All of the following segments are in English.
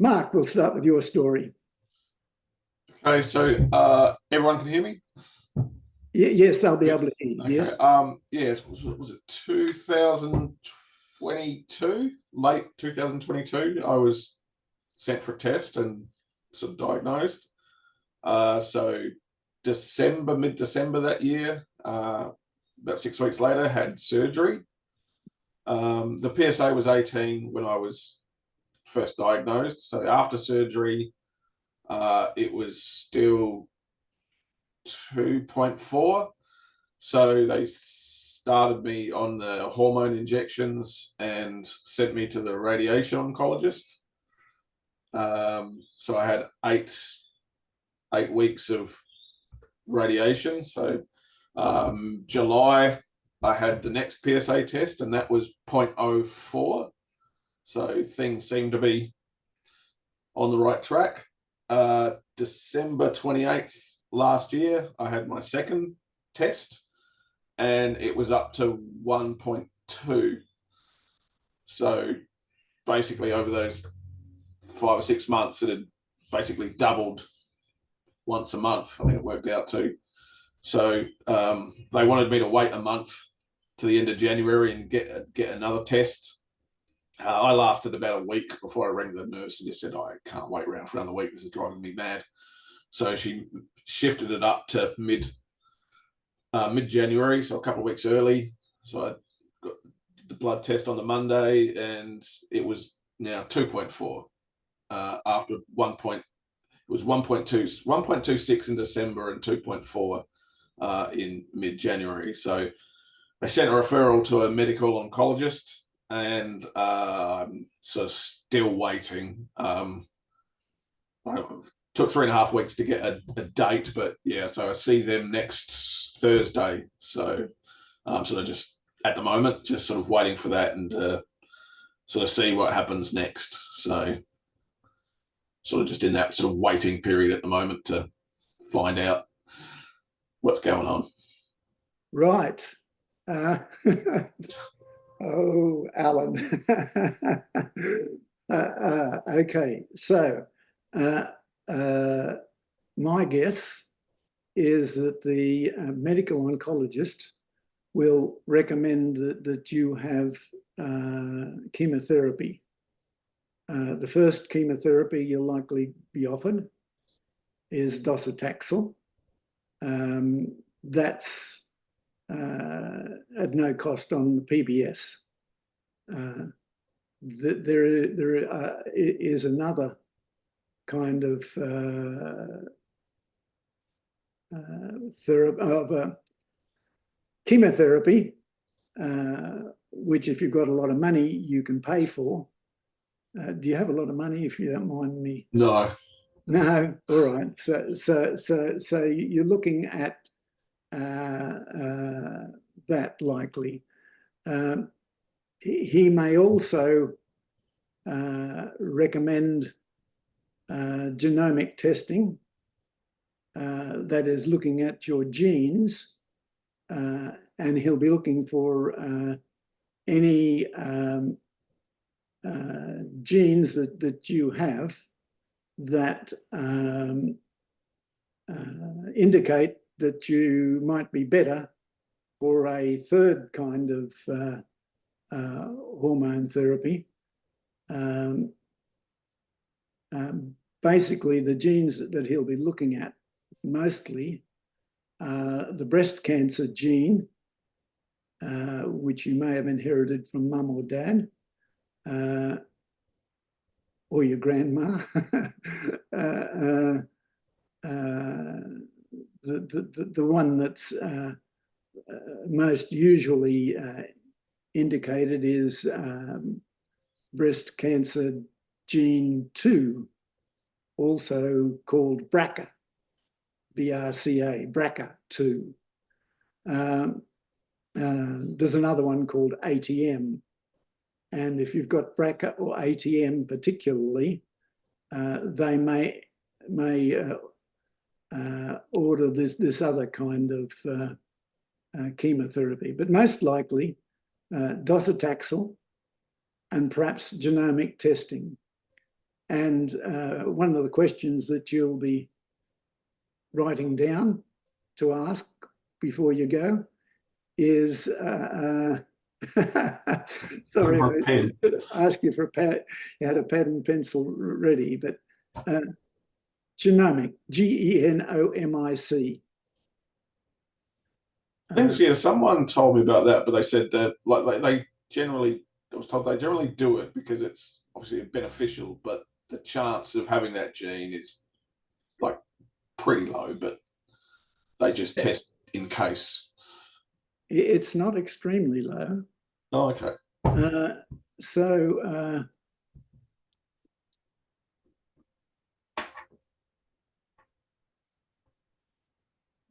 Mark, we'll start with your story. Okay, so everyone can hear me? Yes, they'll be able to hear you. Okay. Yes. Yes, was it 2022? Late 2022, I was sent for a test and sort of diagnosed. So mid-December that year, about 6 weeks later, had surgery. The PSA was 18 when I was first diagnosed. So after surgery, it was still 2.4. So they started me on the hormone injections and sent me to the radiation oncologist. So I had eight weeks of radiation. So July, I had the next PSA test, and that was 0.04. So things seem to be on the right track. December 28th last year, I had my second test, and it was up to 1.2. So basically over those 5 or 6 months, it had basically doubled once a month. I think it worked out to. So they wanted me to wait a month to the end of January and get another test. I lasted about a week before I rang the nurse and just said, I can't wait around for another week. This is driving me mad. So she shifted it up to mid-January, so a couple of weeks early. So I got the blood test on the Monday, and it was now 2.4 after 1 point. It was 1.26 in December and 2.4 in mid-January. So they sent a referral to a medical oncologist, and I'm sort of still waiting. I took 3.5 weeks to get a date, but yeah, so I see them next Thursday. So I'm sort of just at the moment just sort of waiting for that and sort of see what happens next. So sort of just in that sort of waiting period at the moment to find out what's going on. Right. Oh, Alan. Okay, so my guess is that the medical oncologist will recommend that you have chemotherapy. The first chemotherapy you'll likely be offered is docetaxel. That's at no cost on the PBS. There is another kind of chemotherapy, which if you've got a lot of money, you can pay for. Do you have a lot of money, if you don't mind me? No. No. All right. So you're looking at that likely. He may also recommend genomic testing, that is looking at your genes, and he'll be looking for any genes that you have that indicate that you might be better for a third kind of hormone therapy. Basically, the genes that he'll be looking at mostly the breast cancer gene, which you may have inherited from mum or dad, or your grandma. The one that's most usually indicated is breast cancer gene 2, also called BRCA, BRCA, BRCA2. There's another one called ATM. And if you've got BRCA or ATM particularly, they may order this other kind of chemotherapy. But most likely, docetaxel and perhaps genomic testing. And one of the questions that you'll be writing down to ask before you go is, sorry, I ask you for a pad, you had a pad and pencil ready, but genomic, Genomic. Thanks. Yeah, someone told me about that, but they said that like they generally, I was told they generally do it because it's obviously beneficial, but the chance of having that gene is like pretty low, but they just test in case. It's not extremely low. Oh, okay. So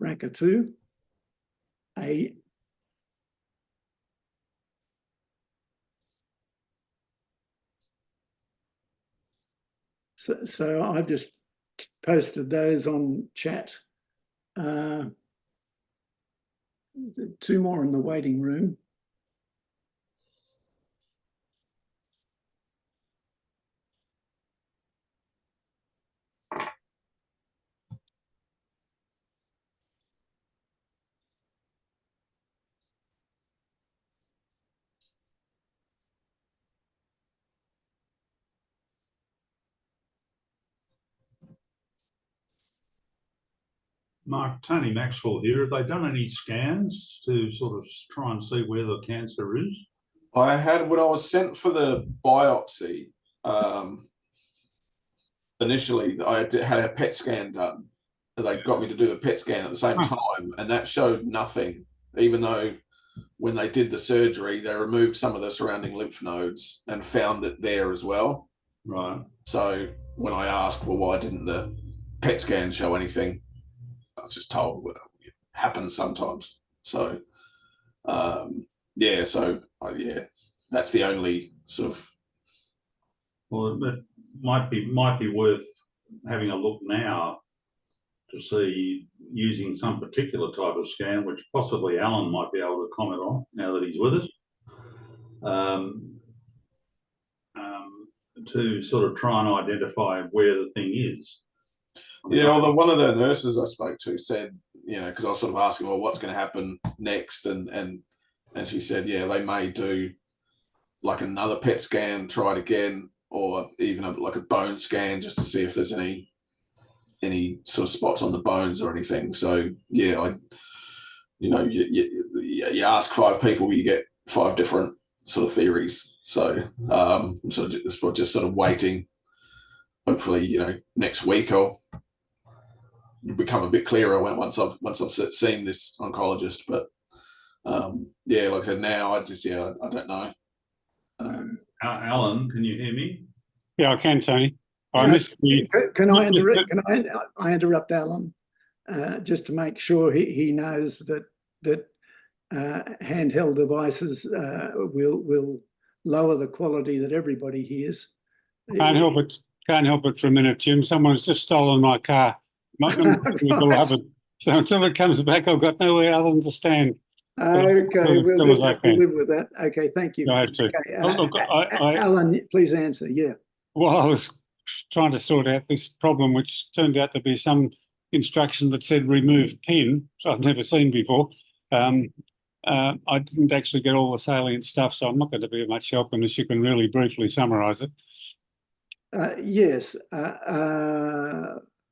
BRCA2, A. So I've just posted those on chat. 2 more in the waiting room. Mark, Tony Maxwell here. Have they done any scans to sort of try and see where the cancer is? I had, when I was sent for the biopsy, initially I had a PET scan done. They got me to do the PET scan at the same time, and that showed nothing, even though when they did the surgery, they removed some of the surrounding lymph nodes and found it there as well. Right. So when I asked, well, why didn't the PET scan show anything? I was just told, well, it happens sometimes. So, yeah, that's the only sort of. Well, it might be worth having a look now to see, using some particular type of scan, which possibly Alan might be able to comment on now that he's with us, to sort of try and identify where the thing is. Yeah, although one of the nurses I spoke to said, because I was sort of asking, well, what's going to happen next, and she said, yeah, they may do like another PET scan, try it again, or even like a bone scan just to see if there's any sort of spots on the bones or anything. So yeah, you ask 5 people, you get 5 different sort of theories. So sort of just sort of waiting. Hopefully, next week I'll become a bit clearer once I've seen this oncologist. But yeah, like I said, now I don't know. Alan, can you hear me? Yeah, I can, Tony. I missed the. Can I interrupt Alan, just to make sure he knows that handheld devices will lower the quality that everybody hears. Can't help it for a minute, Jim. Someone's just stolen my car. So until it comes back, I've got nowhere other than to stand. Okay, we'll just have to live with that. Okay, thank you. I have to. Okay, Alan, please answer. Yeah. Well, I was trying to sort out this problem, which turned out to be some instruction that said remove pin, which I've never seen before. I didn't actually get all the salient stuff, so I'm not going to be of much help unless you can really briefly summarise it. Yes.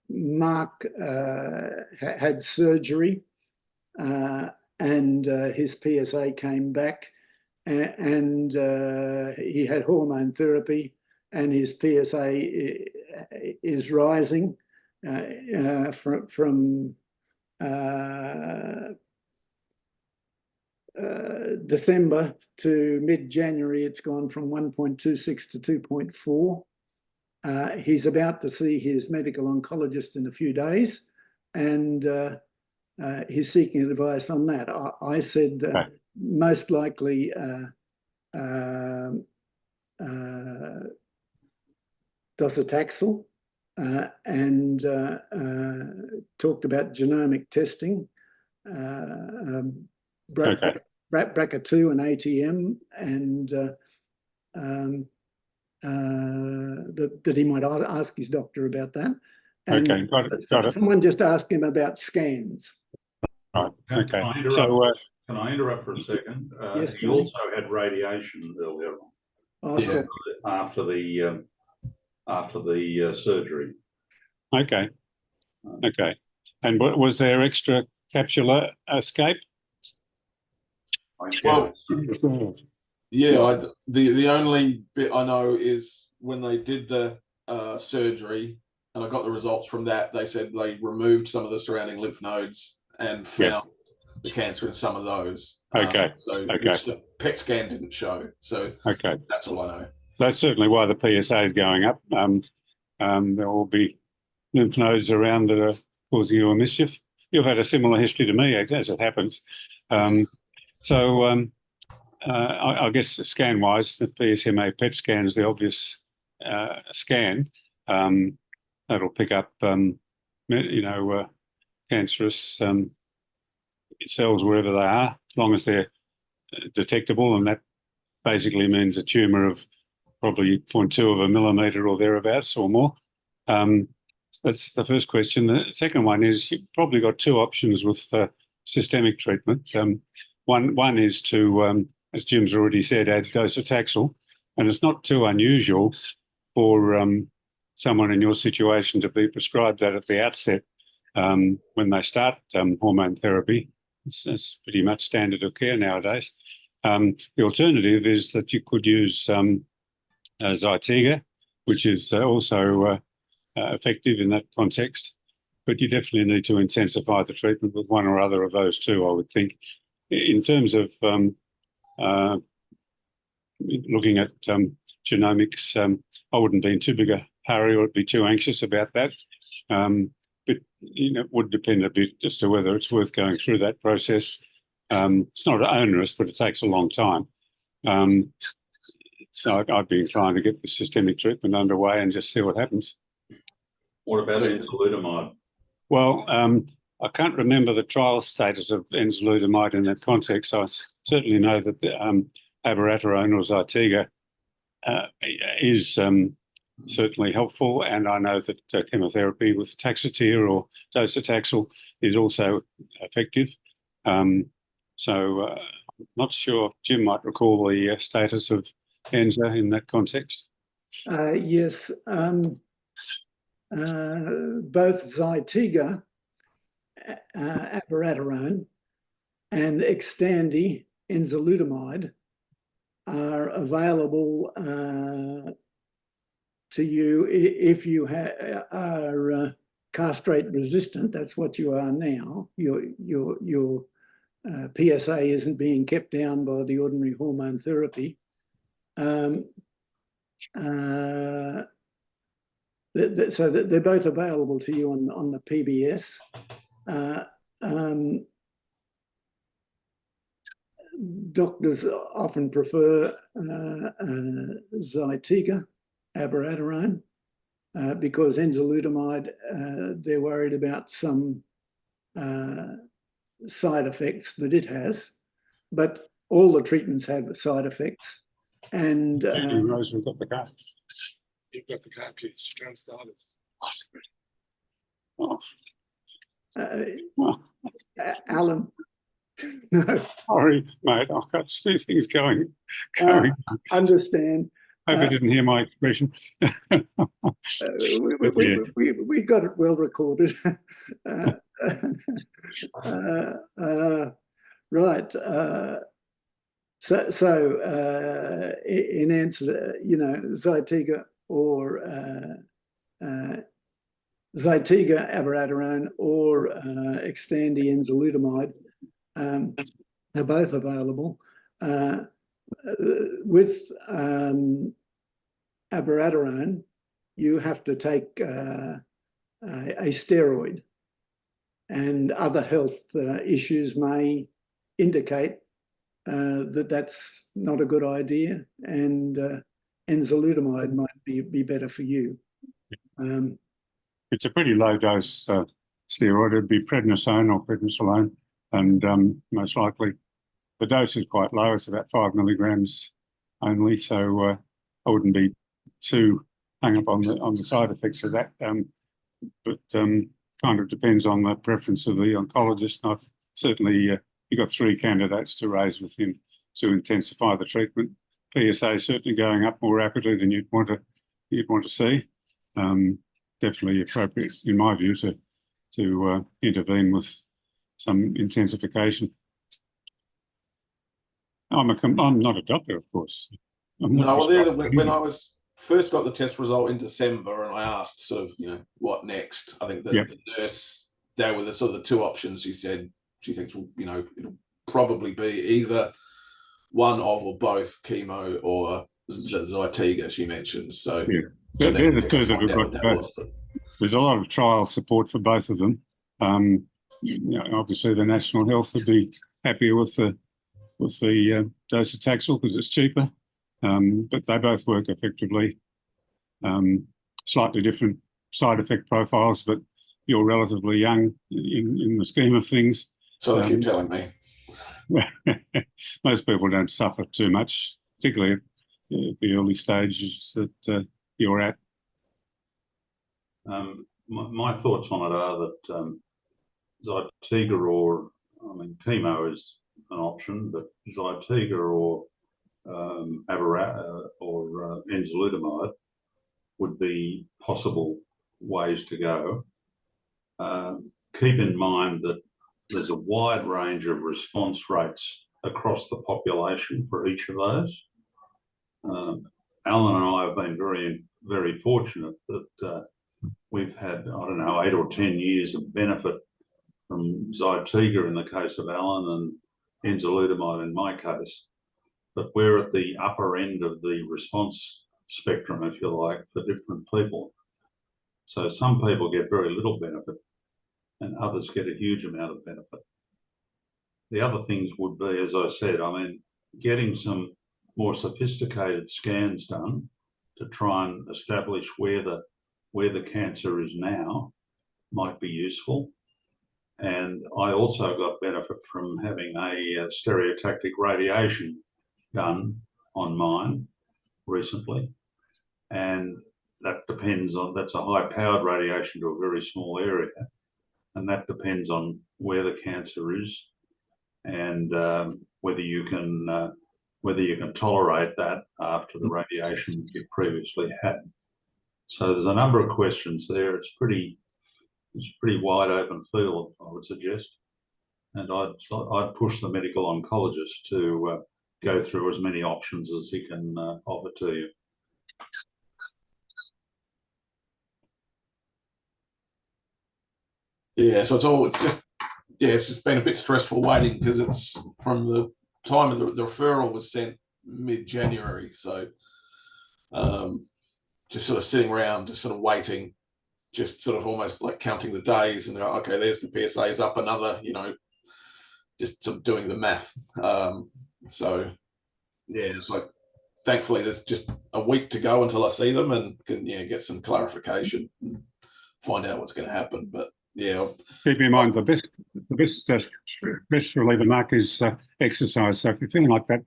Mark had surgery and his PSA came back, and he had hormone therapy, and his PSA is rising from December to mid-January. It's gone from 1.26 to 2.4. He's about to see his medical oncologist in a few days, and he's seeking advice on that. I said most likely docetaxel, and talked about genomic testing, BRCA2 and ATM, and that he might ask his doctor about that. And Okay, got it. someone just asked him about scans. Right. Can Okay. I interrupt? So, Can I interrupt for a second? Yes, He Tony. also had radiation earlier on Oh, Yeah. sorry. after the surgery. okay. Okay. And was there extra capsular escape? I Well, guess. Yeah, the only bit I know is when they did the surgery, and I got the results from that. They said they removed some of the surrounding lymph nodes and found the cancer in some of those. Okay. Which the PET scan didn't show. So Okay. that's all I know. So that's certainly why the PSA is going up. There will be lymph nodes around that are causing you a mischief. You've had a similar history to me, as it happens. I guess scan-wise, the PSMA PET scan is the obvious scan. That'll pick up, cancerous cells wherever they are, as long as they're detectable, and that basically means a tumour of probably 0.2 of a millimetre or thereabouts or more. That's the first question. The second one is you've probably got two options with systemic treatment. One is to, as Jim's already said, add docetaxel, and it's not too unusual for someone in your situation to be prescribed that at the outset when they start hormone therapy. It's pretty much standard of care nowadays. The alternative is that you could use Zytiga, which is also effective in that context, but you definitely need to intensify the treatment with one or other of those two, I would think. In terms of looking at genomics, I wouldn't be in too big a hurry or be too anxious about that. But it would depend a bit as to whether it's worth going through that process. It's not onerous, but it takes a long time. So I'd be inclined to get the systemic treatment underway and just see what happens. What about enzalutamide? Well, I can't remember the trial status of enzalutamide in that context. I certainly know that abiraterone or Zytiga is certainly helpful, and I know that chemotherapy with Taxotere or docetaxel is also effective. So not sure. Jim might recall the status of Enza in that context. Yes, both Zytiga, abiraterone, and Xtandi, enzalutamide, are available to you if you are castrate resistant. That's what you are now. Your PSA isn't being kept down by the ordinary hormone therapy. So they're both available to you on the PBS. Doctors often prefer Zytiga, abiraterone, because enzalutamide, they're worried about some side effects that it has, but all the treatments have side effects. And Rose, we've got the card. You've got the card, please. Can't start it. Oh. Well, Alan, no, sorry, mate. I've got two things going. understand. Hope you didn't hear my expression. We got it well recorded. Right. So in answer, Zytiga or Zytiga, abiraterone, or Xtandi, enzalutamide are both available. With abiraterone, you have to take a steroid, and other health issues may indicate that that's not a good idea, and enzalutamide might be better for you. It's a pretty low dose steroid. It'd be prednisone or prednisolone, and most likely the dose is quite low. It's about 5 milligrams only, so I wouldn't be too hung up on the side effects of that. But kind of depends on the preference of the oncologist. And I've certainly you've got 3 candidates to raise with him to intensify the treatment. PSA certainly going up more rapidly than you'd want to see. Definitely appropriate, in my view, to intervene with some intensification. I'm not a doctor, of course. No, well, when I first got the test result in December, and I asked sort of, what next? I think the nurse, they were the sort of the 2 options. She said she thinks, it'll probably be either one of or both chemo or the Zytiga she mentioned. So yeah, so they're the 2 that we've got both. There's a lot of trial support for both of them. Obviously, the National Health would be happier with the docetaxel because it's cheaper, but they both work effectively. Slightly different side effect profiles, but you're relatively young in the scheme of things. So they keep telling me. Most people don't suffer too much, particularly at the early stages that you're at. My thoughts on it are that Zytiga or, chemo is an option, but Zytiga or enzalutamide would be possible ways to go. Keep in mind that there's a wide range of response rates across the population for each of those. Alan and I have been very, very fortunate that we've had, 8 or 10 years of benefit from Zytiga in the case of Alan and enzalutamide in my case. But we're at the upper end of the response spectrum, if you like, for different people. So some people get very little benefit and others get a huge amount of benefit. The other things would be, as I said, getting some more sophisticated scans done to try and establish where the cancer is now might be useful. And I also got benefit from having a stereotactic radiation done on mine recently. And that's a high-powered radiation to a very small area. And that depends on where the cancer is and whether you can tolerate that after the radiation you previously had. So there's a number of questions there. It's a pretty wide open field, I would suggest. And I'd push the medical oncologist to go through as many options as he can offer to you. Yeah, so it's just been a bit stressful waiting because it's from the time of the referral was sent mid-January. So just sort of sitting around, just sort of waiting, just sort of almost like counting the days and okay, there's the PSA's up another, just sort of doing the math. So yeah, it's like, thankfully there's just a week to go until I see them and can get some clarification and find out what's going to happen. But yeah, keep in mind the best reliever, Mark, is exercise. So if you're feeling like that,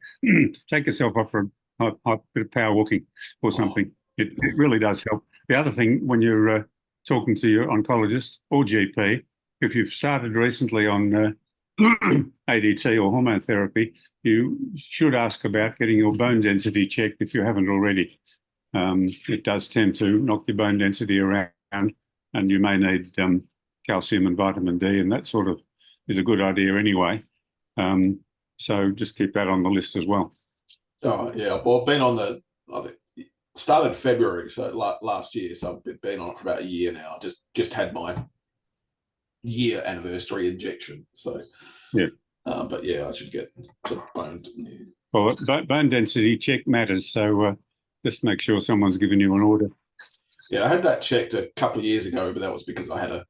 take yourself off for a bit of power walking or something. It really does help. The other thing, when you're talking to your oncologist or GP, if you've started recently on ADT or hormone therapy, you should ask about getting your bone density checked if you haven't already. It does tend to knock your bone density around, and you may need calcium and vitamin D, and that sort of is a good idea anyway. So just keep that on the list as well. Oh yeah, well, I've been on started February, so last year, so I've been on it for about a year now. Just had my year anniversary injection, so yeah. But yeah, I should get bone. Yeah. Well, bone density check matters, so just make sure someone's given you an order. Yeah, I had that checked a couple of years ago, but that was because I had a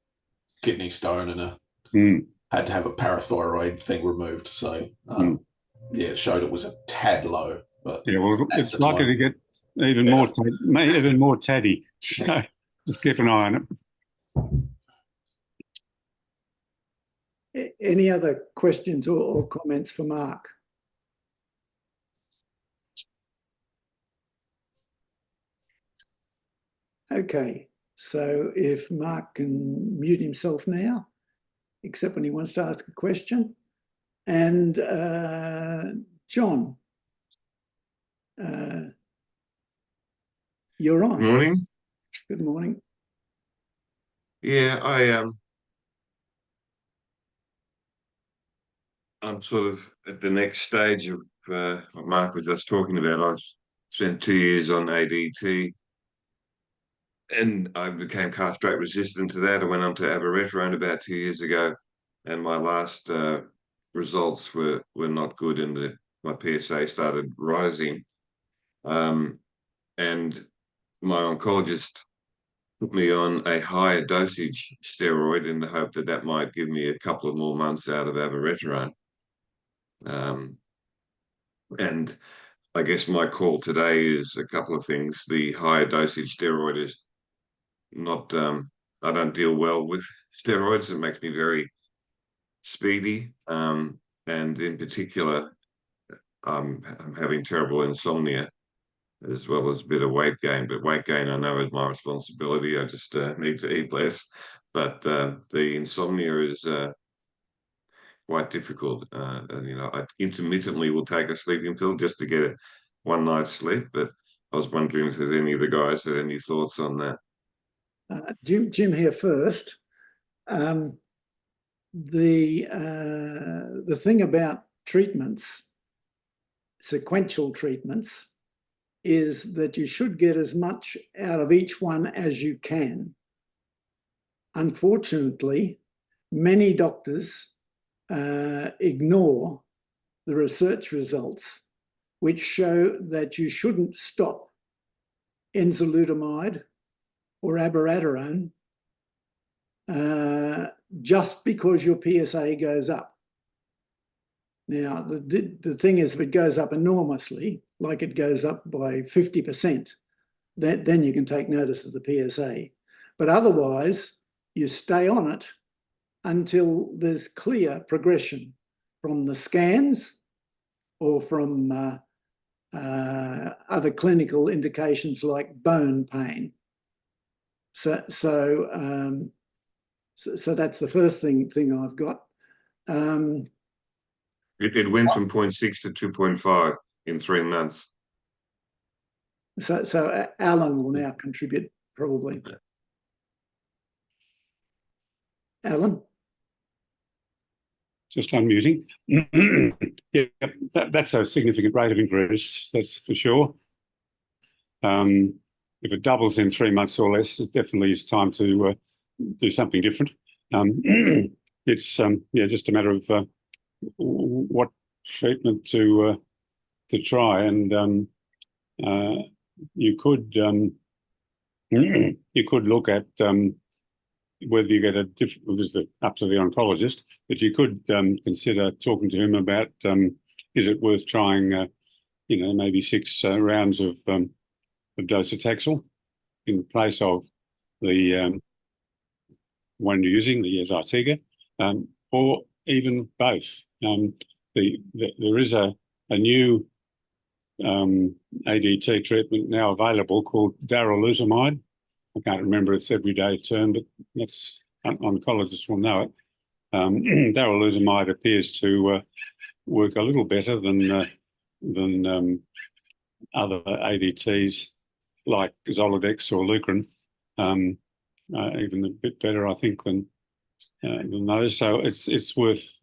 kidney stone and had to have a parathyroid thing removed. So yeah, it showed it was a tad low. But yeah, well, it's likely to get even more tatty. So just keep an eye on it. Any other questions or comments for Mark? Okay, so if Mark can mute himself now, except when he wants to ask a question. And John, you're on. Good morning. Good morning. Yeah, I'm sort of at the next stage of what Mark was just talking about. I spent 2 years on ADT, and I became castrate resistant to that. I went on to abiraterone about 2 years ago, and my last results were not good, and my PSA started rising. And my oncologist put me on a higher dosage steroid in the hope that that might give me a couple of more months out of abiraterone. And I guess my call today is a couple of things. The higher dosage steroid is not, I don't deal well with steroids. It makes me very speedy. And in particular, I'm having terrible insomnia as well as a bit of weight gain. But weight gain, I know, is my responsibility. I just need to eat less. But the insomnia is quite difficult. I intermittently will take a sleeping pill just to get a one night's sleep. But I was wondering if there's any of the guys had any thoughts on that. Jim here first. The thing about treatments, sequential treatments, is that you should get as much out of each one as you can. Unfortunately, many doctors ignore the research results, which show that you shouldn't stop enzalutamide or abiraterone just because your PSA goes up. Now, the thing is, if it goes up enormously, like it goes up by 50%, then you can take notice of the PSA. But otherwise, you stay on it until there's clear progression from the scans or from other clinical indications like bone pain. So that's the first thing I've got. It went from 0.6 to 2.5 in 3 months. So Alan will now contribute, probably. Alan? Just unmuting. Yeah, that's a significant rate of increase, that's for sure. If it doubles in 3 months or less, it definitely is time to do something different. It's just a matter of what treatment to try, and you could look at whether you get a different. Well, this is up to the oncologist, but you could consider talking to him about is it worth trying, maybe 6 rounds of docetaxel in place of the one you're using, the Zytiga, or even both. There is a new ADT treatment now available called darolutamide. I can't remember its everyday term, but that's oncologists will know it. Darolutamide appears to work a little better than other ADTs like Zoladex or Lucrin, even a bit better, I think, than those. So it's worth.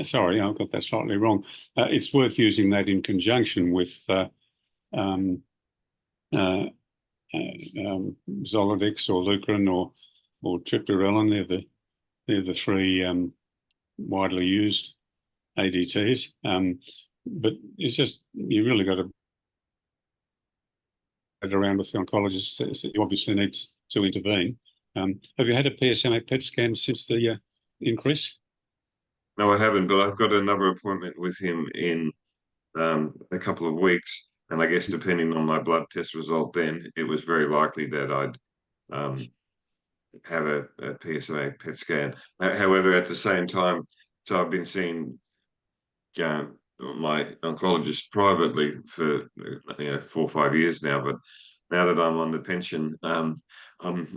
Sorry, I got that slightly wrong. It's worth using that in conjunction with Zoladex or Lucrin or triptorelin. They're the 3 widely used ADTs. But it's just, you really got to get around with the oncologist. You obviously need to intervene. Have you had a PSMA PET scan since the increase? No, I haven't, but I've got another appointment with him in a couple of weeks. And I guess depending on my blood test result then, it was very likely that I'd have a PSA PET scan. However, at the same time, so I've been seeing my oncologist privately for 4 or 5 years now, but now that I'm on the pension, I'm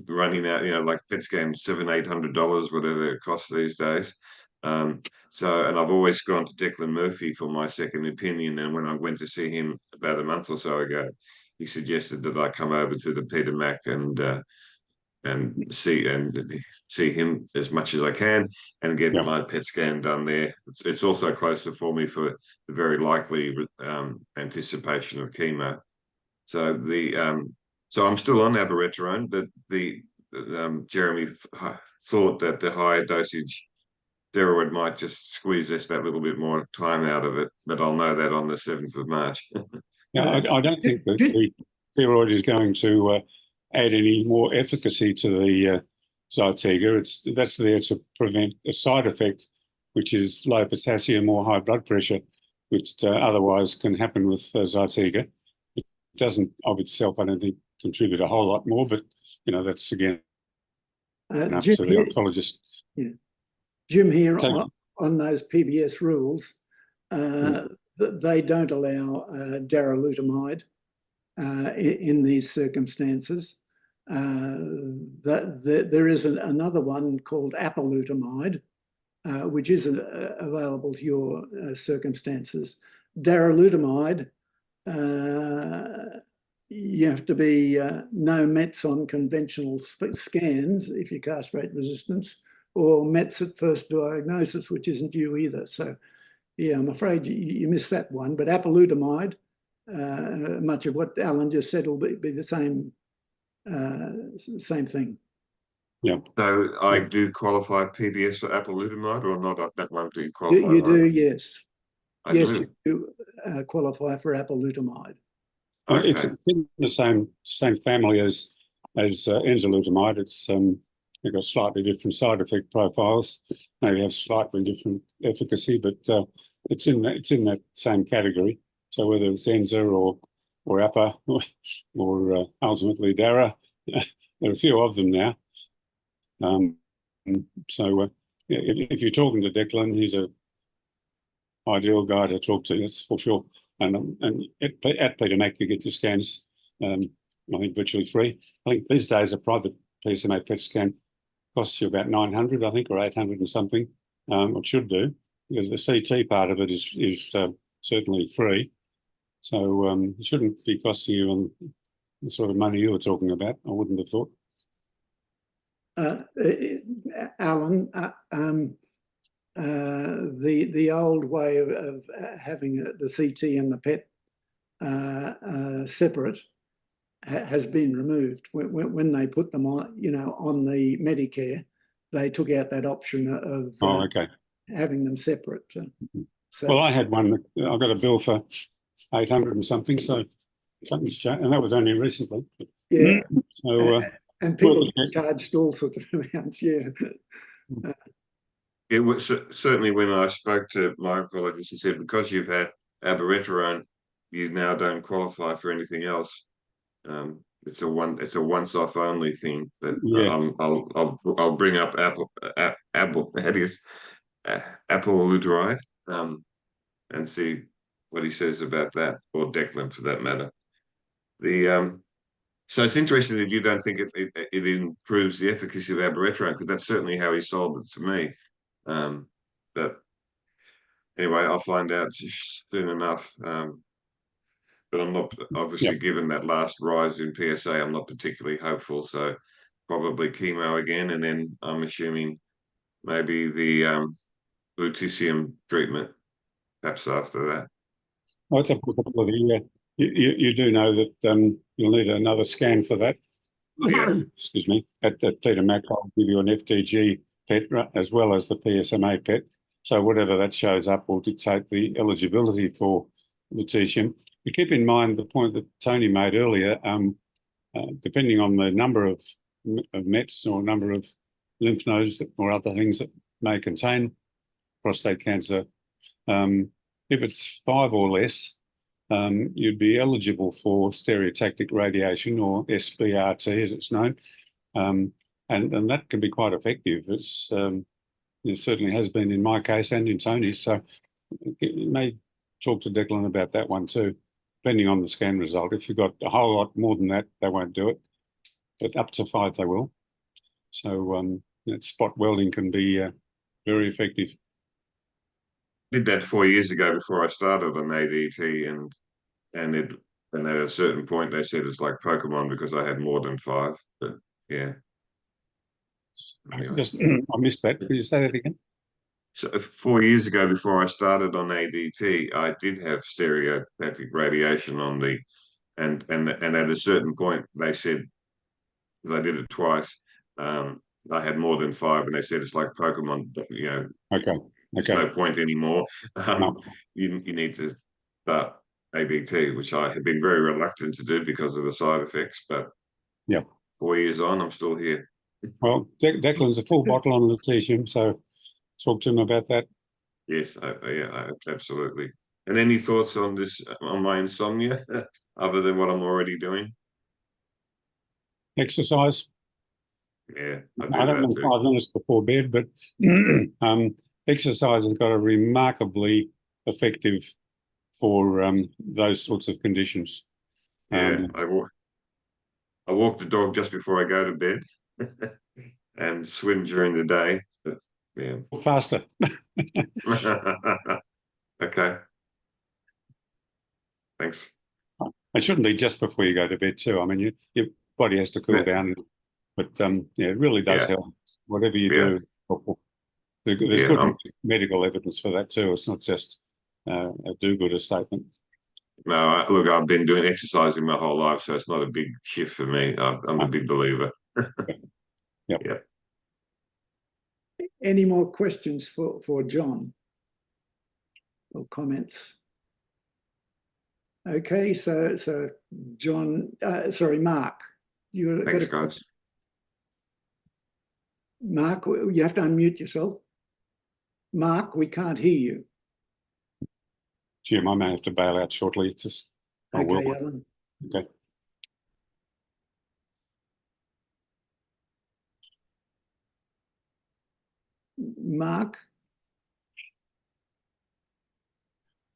running out, like PET scan $700-800, whatever it costs these days. And I've always gone to Declan Murphy for my second opinion. And when I went to see him about a month or so ago, he suggested that I come over to the Peter Mac and see him as much as I can and get Yeah. my PET scan done there. It's also closer for me for the very likely anticipation of chemo. So so I'm still on abiraterone, but Jeremy thought that the higher dosage steroid might just squeeze us that little bit more time out of it, but I'll know that on the 7th of March. Yeah, I don't think that the steroid is going to add any more efficacy to the Zytiga. That's there to prevent a side effect, which is low potassium or high blood pressure, which otherwise can happen with Zytiga. It doesn't of itself, I don't think, contribute a whole lot more, but that's again up Jim to the oncologist. Yeah. Jim here So, on those PBS rules, they don't allow darolutamide in these circumstances. There is another one called apalutamide, which isn't available to your circumstances. Darolutamide, you have to be no Mets on conventional scans if you're castrate resistance, or Mets at first diagnosis, which isn't you either. So, yeah, I'm afraid you missed that one. But apalutamide, much of what Alan just said will be the same thing. Yeah. So I do qualify PBS for apalutamide or not? That one do qualify? You do, yes. I yes, do. you do qualify for apalutamide. Okay. It's in the same family as enzalutamide. It's they've got slightly different side effect profiles. Maybe have slightly different efficacy, but it's in that same category. So whether it's Enza or APA or ultimately DARA, there are a few of them now. If you're talking to Declan, he's a ideal guy to talk to. That's for sure. And at Peter Mac, you get your scans. I think virtually free. I think these days a private PSMA PET scan costs you about 900, I think, or 800 and something. It should do, because the CT part of it is certainly free. So it shouldn't be costing you the sort of money you were talking about. I wouldn't have thought. Alan, the old way of having the CT and the PET separate has been removed. When they put them on, on the Medicare, they took out that option of having them separate. Well, I had one. I got a bill for 800 and something, so something's changed, and that was only recently. Yeah. So and people charged all sorts of amounts. Yeah. It was certainly when I spoke to my oncologist, he said, because you've had abiraterone, you now don't qualify for anything else. It's a once-off only thing. But I'll bring up apalutamide and see what he says about that, or Declan for that matter. So it's interesting that you don't think it improves the efficacy of abiraterone, because that's certainly how he sold it to me. But anyway, I'll find out soon enough. But I'm not, obviously, given that last rise in PSA, I'm not particularly hopeful. So probably chemo again, and then I'm assuming maybe the lutetium treatment perhaps after that. Well, it's a possibility. Yeah, you do know that you'll need another scan for that. Excuse me. At Peter Mac, I'll give you an FDG PET as well as the PSMA PET. So whatever that shows up will dictate the eligibility for lutetium. You keep in mind the point that Tony made earlier. Depending on the number of Mets or number of lymph nodes or other things that may contain prostate cancer, if it's 5 or less, you'd be eligible for stereotactic radiation, or SBRT as it's known, and that can be quite effective. It certainly has been in my case and in Tony's. So it may talk to Declan about that one too, depending on the scan result. If you've got a whole lot more than that, they won't do it, but up to 5 they will. So that spot welding can be very effective. Did that 4 years ago before I started on ADT, and at a certain point they said it's like Pokemon because I had more than 5. But yeah. Anyway. Just, I missed that. Could you say that again? So 4 years ago, before I started on ADT, I did have stereopathic radiation on the, and at a certain point they said, because I did it twice, I had more than 5, and they said it's like Pokemon. You know, Okay. there's no point anymore. No. You need to start ADT, which I have been very reluctant to do because of the side effects. But yeah, 4 years on, I'm still here. Well, Declan's a full bottle on lutetium, so talk to him about that. Yes, absolutely. And any thoughts on this, on my insomnia, other than what I'm already doing? Exercise. Yeah, I don't that know too. 5 minutes before bed, but exercise has got a remarkably effective for those sorts of conditions. Yeah, I walk the dog just before I go to bed and swim during the day. But, yeah. Faster. Okay. Thanks. It shouldn't be just before you go to bed too. I mean, your body has to cool Yeah. down, but yeah, it really does Yeah. help. Whatever you Yeah. do, there's Yeah, good medical evidence for that too. It's not just a do-gooder statement. No, look, I've been doing exercising my whole life, so it's not a big shift for me. I'm a big believer. Yep. Yep. Any more questions for John or comments? Okay, so John, sorry, Mark. Thanks, guys. Mark, you have to unmute yourself. Mark, we can't hear you. Jim, I may have to bail out shortly. Just I Okay, will. Alan. Okay. Mark.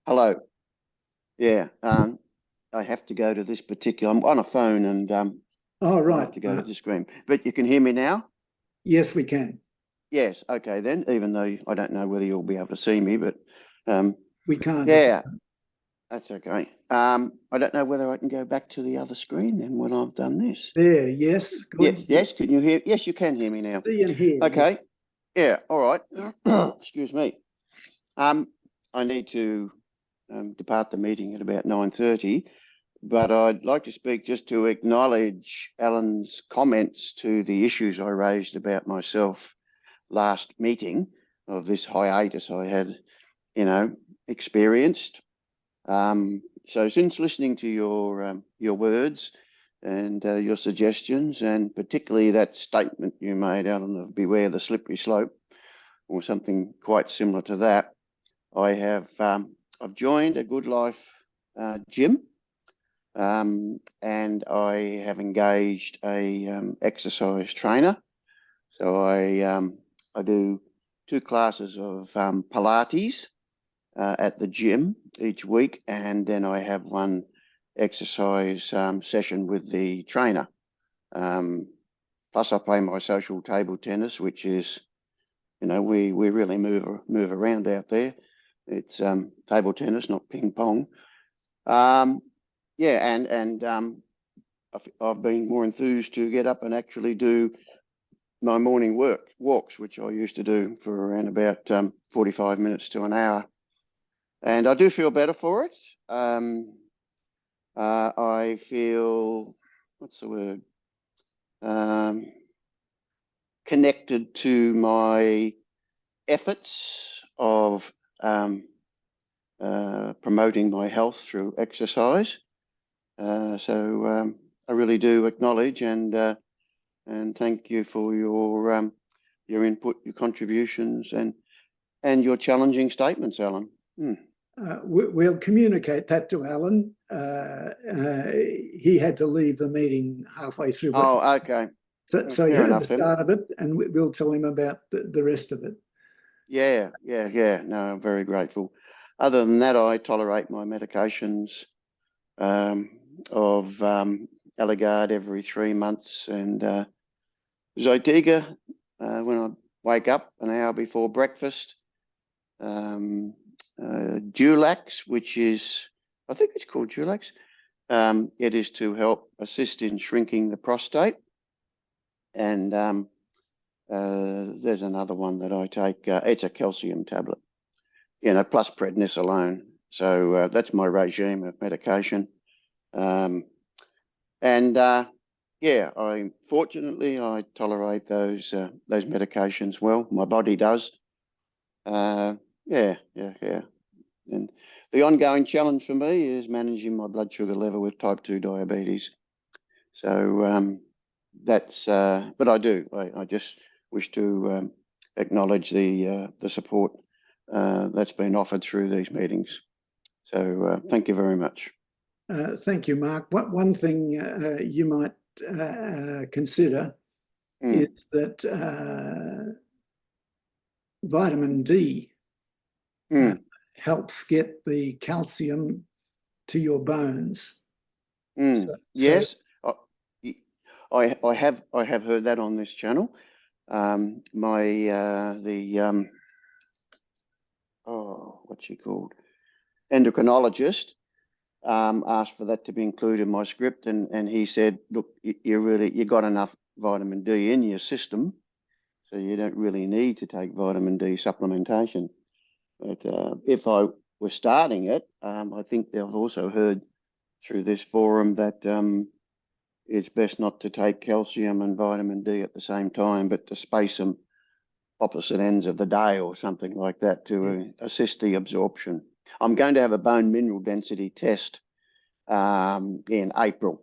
Hello. Yeah, I have to go to this particular. I'm on a phone, and Oh, I right. have to go to the screen. But you can hear me now? Yes, we can. Yes. Okay, then. Even though I don't know whether you'll be able to see me, but We can't. yeah, that's okay. I don't know whether I can go back to the other screen then when I've done this. There, yes. Good. Yes. Can you hear? Yes, you can hear me now. See and hear. Okay. Yeah. All right. Excuse me. I need to depart the meeting at about 9:30, but I'd like to speak just to acknowledge Alan's comments to the issues I raised about myself last meeting of this hiatus I had, experienced. So since listening to your words and your suggestions, and particularly that statement you made, Alan, of beware the slippery slope, or something quite similar to that, I've joined a Good Life gym, and I have engaged a exercise trainer. So I do 2 classes of Pilates at the gym each week, and then I have 1 exercise session with the trainer. Plus I play my social table tennis, which is, we really move around out there. It's table tennis, not ping pong. Yeah, and I've been more enthused to get up and actually do my morning walks, which I used to do for around about 45 minutes to an hour. And I do feel better for it. I feel, what's the word? Connected to my efforts of promoting my health through exercise. So I really do acknowledge and thank you for your input, your contributions, and your challenging statements, Alan. We'll communicate that to Alan. He had to leave the meeting halfway through. Oh, okay. So you heard the start of it, and we'll tell him about the rest of it. Yeah. No, I'm very grateful. Other than that, I tolerate my medications of Eligard every 3 months and Zytiga when I wake up an hour before breakfast. Dulax, which is, I think it's called Dulax. It is to help assist in shrinking the prostate. And there's another one that I take. It's a calcium tablet, plus prednisolone. So that's my regime of medication. Fortunately I tolerate those medications well. My body does. And the ongoing challenge for me is managing my blood sugar level with type 2 diabetes. So that's, but I just wish to acknowledge the support that's been offered through these meetings. So thank you very much. Thank you, Mark. One thing you might consider is that vitamin D helps get the calcium to your bones. Yes, I have heard that on this channel. What's she called? Endocrinologist asked for that to be included in my script, and he said, look, you got enough vitamin D in your system, so you don't really need to take vitamin D supplementation. But if I were starting it, I think they've also heard through this forum that it's best not to take calcium and vitamin D at the same time, but to space them opposite ends of the day or something like that to assist the absorption. I'm going to have a bone mineral density test in April,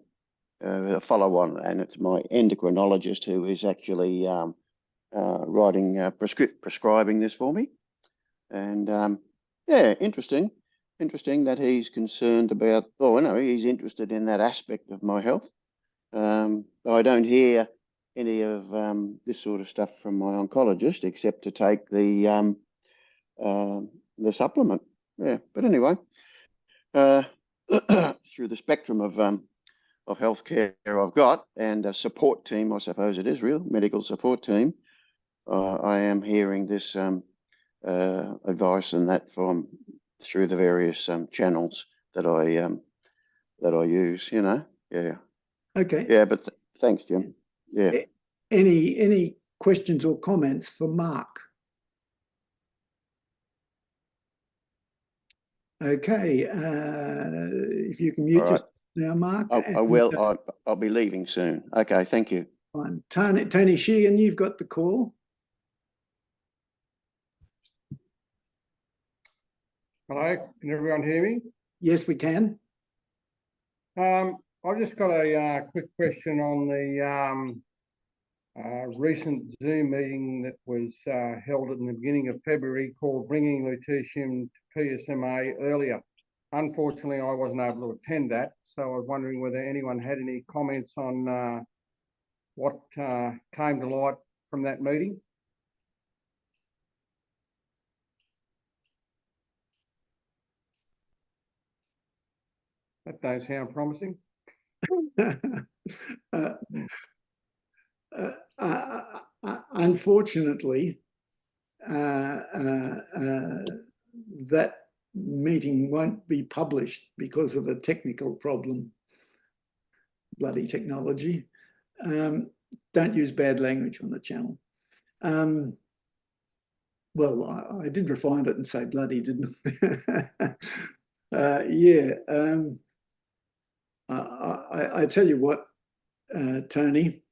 a follow-on, and it's my endocrinologist who is actually prescribing this for me. And interesting that he's concerned about, he's interested in that aspect of my health. I don't hear any of this sort of stuff from my oncologist except to take the supplement. Yeah, but anyway, through the spectrum of healthcare I've got and a support team, I suppose it is real medical support team. I am hearing this advice and that from through the various channels that I use. Yeah. Okay. Yeah, but thanks, Jim. Yeah. Any questions or comments for Mark? Okay. If you can mute All right. yourself now, Mark. I will. I'll be leaving soon. Okay. Thank you. Fine. Tony Sheehan, you've got the call. Hello, can everyone hear me? Yes, we can. I've just got a quick question on the recent Zoom meeting that was held at the beginning of February called Bringing Lutetium to PSMA Earlier. Unfortunately, I wasn't able to attend that, so I was wondering whether anyone had any comments on what came to light from that meeting. That don't sound promising. Unfortunately, that meeting won't be published because of a technical problem. Bloody technology. Don't use bad language on the channel. Well, I did refine it and say bloody, didn't I? Yeah. I tell you what, Tony.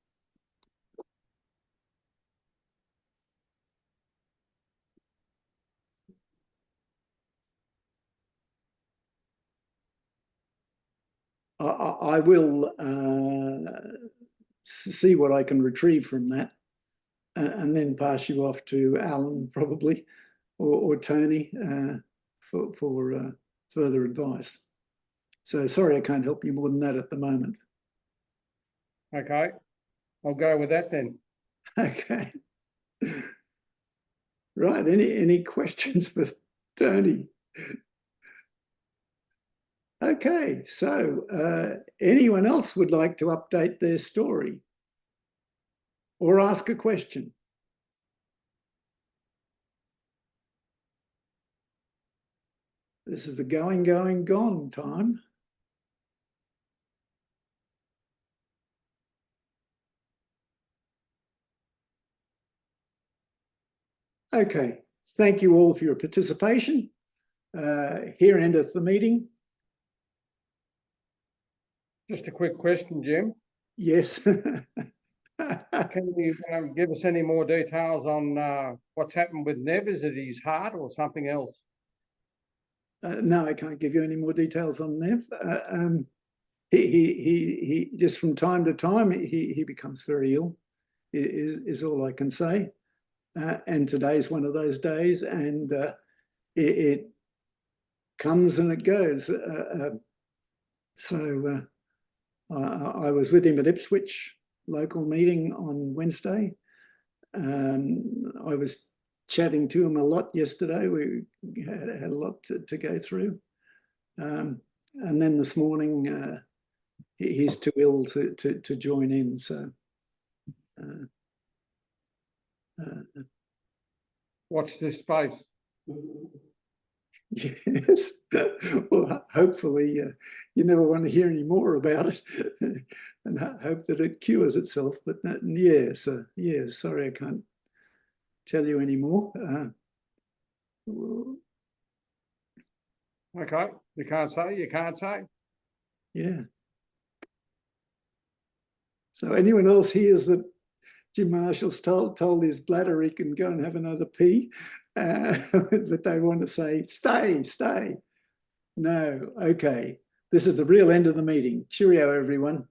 I will see what I can retrieve from that and then pass you off to Alan probably or Tony for further advice. So sorry I can't help you more than that at the moment. Okay, I'll go with that then. Okay. Right, any questions for Tony? Okay, so anyone else would like to update their story or ask a question? This is the going, gone time. Okay, thank you all for your participation. Here endeth the meeting. Just a quick question, Jim. Yes. Can you give us any more details on what's happened with Nev? Is it his heart or something else? No, I can't give you any more details on Nev. He just from time to time he becomes very ill. Is all I can say. And today's one of those days, and it comes and it goes. So I was with him at Ipswich local meeting on Wednesday. I was chatting to him a lot yesterday. We had a lot to go through. And then this morning, he's too ill to join in. So Watch this space. yes. Well, hopefully you never want to hear any more about it, and hope that it cures itself. But yeah, so yeah, sorry, I can't tell you any more. Okay, you can't say, you can't say. Yeah. So anyone else hears that Jim Marshall's told his bladder he can go and have another pee, that they want to say, stay. No, okay. This is the real end of the meeting. Cheerio, everyone.